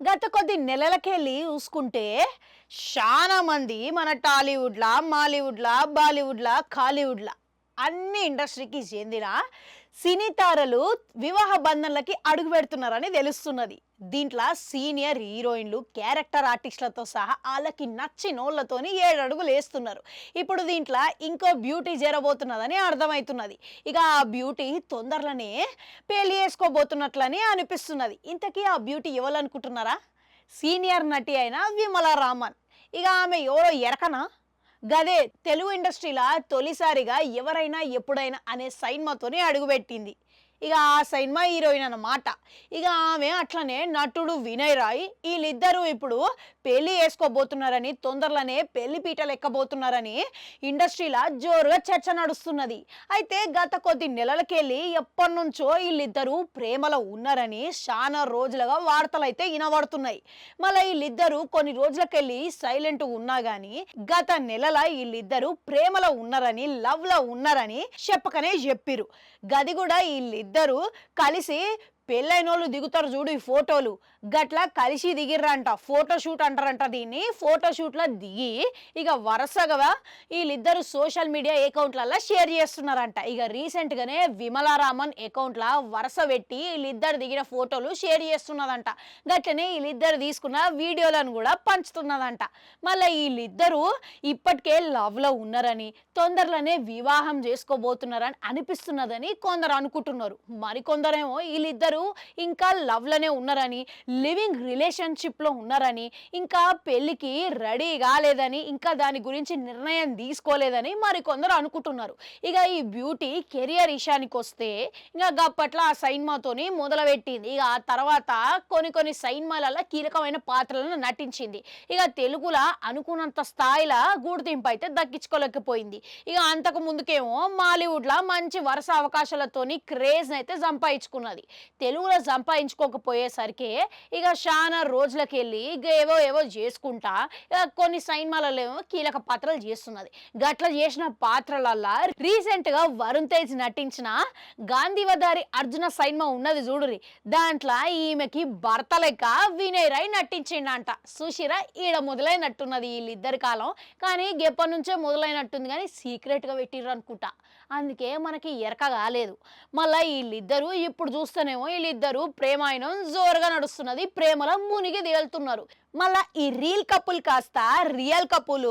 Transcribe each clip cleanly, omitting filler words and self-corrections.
గత కొద్ది నెలలకెళ్ళి చూసుకుంటే చాలా మంది మన టాలీవుడ్‌లా, మాలీవుడ్‌లా, బాలీవుడ్‌లా, కాలీవుడ్‌లా అన్ని ఇండస్ట్రీకి చెందిన సినీ తారలు వివాహ బంధంలకి అడుగు పెడుతున్నారని తెలుస్తున్నది. దీంట్లో సీనియర్ హీరోయిన్‌లు, క్యారెక్టర్ ఆర్టిస్టులతో సహా ఆళ్ళకి నచ్చినోళ్ళతోని 7 అడుగులేస్తున్నారు. ఇప్పుడు దీంట్లో ఇంకో బ్యూటీ జరబోతున్నదని అర్థమైతున్నది. ఇక ఆ బ్యూటీ తొందరలోనే పెళ్లి చేసుకోబోతున్నట్లని అనిపిస్తున్నది. ఇంతకీ ఆ బ్యూటీ ఎవలనుకుంటున్నారా? సీనియర్ నటి అయిన విమల రామన్. ఇక ఆమె ఎవరో ఎరకనా? గదే తెలుగు ఇండస్ట్రీ‌ల తొలిసారిగా 'ఎవరైనా ఎప్పుడైనా' అనే సైన్మాతోని అడుగుపెట్టింది. ఇక ఆ సైన్మా హీరోయిన్ అన్నమాట. ఇక ఆమె అట్లనే నటుడు వినయ్ రాయ్ ఈళ్ళిద్దరూ ఇప్పుడు పెళ్లి చేసుకోబోతున్నారని, తొందరలోనే పెళ్లి పీటలు ఎక్కబోతున్నారని ఇండస్ట్రీ‌ల జోరుగా చర్చ నడుస్తున్నది. అయితే గత కొద్ది నెలలకెళ్ళి ఎప్పటినుంచో ఈళ్ళిద్దరూ ప్రేమలో ఉన్నారని శానా రోజులుగా వార్తలైతే ఇనబడుతున్నాయి. మళ్ళా ఈళ్ళిద్దరూ కొన్ని రోజులకెళ్ళి సైలెంట్‌గా ఉన్నా గాని గత నెలల ఈళ్ళిద్దరూ ప్రేమలో ఉన్నారని, లవ్‌లో ఉన్నారని చెప్పకనే చెప్పిర్రు. గది కూడా ఈళ్ళిద్దరూ కలిసి పెళ్ళైనోళ్ళు దిగుతారు చూడు ఈ ఫోటోలు, గట్లా కలిసి దిగిర్రంట. ఫోటో షూట్ అంటారంట దీన్ని. ఫోటో షూట్‌లో దిగి ఇక వరుసగా ఈళ్ళిద్దరు సోషల్ మీడియా అకౌంట్లల్లో షేర్ చేస్తున్నారంట. ఇక రీసెంట్‌గానే విమలా రామన్ అకౌంట్‌ల వరుస పెట్టి ఈళ్ళిద్దరు దిగిన ఫోటోలు షేర్ చేస్తున్నదంట. గట్లనే ఈళ్ళిద్దరు తీసుకున్న వీడియోలను కూడా పంచుతున్నదంట. మళ్ళీ ఈళ్ళిద్దరూ ఇప్పటికే లవ్‌లో ఉన్నారని, తొందరలోనే వివాహం చేసుకోబోతున్నారని అనిపిస్తున్నదని కొందరు అనుకుంటున్నారు. మరికొందరేమో ఈళ్ళిద్దరూ ఇంకా లవ్‌లోనే ఉన్నారని, లివింగ్ రిలేషన్‌షిప్‌లో ఉన్నారని, ఇంకా పెళ్ళికి రెడీ కాలేదని, ఇంకా దాని గురించి నిర్ణయం తీసుకోలేదని మరికొందరు అనుకుంటున్నారు. ఇక ఈ బ్యూటీ కెరియర్ విషయానికొస్తే ఇంక గప్పట్ల ఆ సైన్మాతోని మొదలుపెట్టింది. ఇక ఆ తర్వాత కొన్ని సైన్మాలలో కీలకమైన పాత్రలను నటించింది. ఇక తెలుగుల అనుకున్నంత స్థాయిలో గుర్తింపు అయితే దక్కించుకోలేకపోయింది. ఇక అంతకు ముందుకేమో మాలీవుడ్‌ల మంచి వరుస అవకాశాలతోని క్రేజ్‌నైతే సంపాదించుకున్నది. తెలుగులో సంపాదించుకోకపోయేసరికి ఇక శానా రోజులకెళ్ళి ఇక ఏవో చేసుకుంటా ఇక కొన్ని సైన్మాలలో కీలక పాత్రలు చేస్తున్నది. గట్ల చేసిన పాత్రలల్లా రీసెంట్‌గా వరుణ్ తేజ్ నటించిన 'గాంధీవధారి అర్జున' సైన్మా ఉన్నది చూడుర్రి. దాంట్లో ఈమెకి భర్త లెక్క వినయ్ రాయ్ నటించిండంట. సుషిరా ఈడ మొదలైనట్టున్నది ఈళ్ళిద్దరి కాలం. కానీ గెప్పటి నుంచే మొదలైనట్టుంది కానీ సీక్రెట్‌గా పెట్టిర్రనుకుంటా. అందుకే మనకి ఎరక కాలేదు. మళ్ళా ఈళ్ళిద్దరూ ఇప్పుడు చూస్తేనేమో ఈళ్ళిద్దరూ ప్రేమాయణం జోరుగా నడుస్తున్నది. ప్రేమలో మునిగి తేలుతున్నారు. మళ్ళా ఈ రీల్ కపుల్ కాస్త రియల్ కపుల్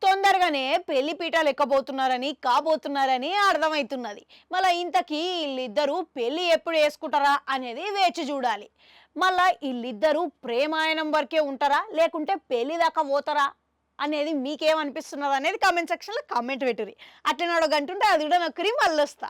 తొందరగానే పెళ్లి పీటలు ఎక్కబోతున్నారని, కాబోతున్నారని అర్థమైతున్నది. మళ్ళా ఇంతకీ ఈళ్ళిద్దరూ పెళ్లి ఎప్పుడు చేసుకుంటారా అనేది వేచి చూడాలి. మళ్ళా ఈళ్ళిద్దరూ ప్రేమాయణం వరకే ఉంటారా? లేకుంటే పెళ్లి దాకా పోతారా? అనేది మీకేమనిపిస్తున్నదనేది కామెంట్ సెక్షన్‌లో కామెంట్ పెట్టుర్రి. అట్లనే ఆడో గంటుంటే అది కూడా నొక్కిరి మళ్ళొస్తా.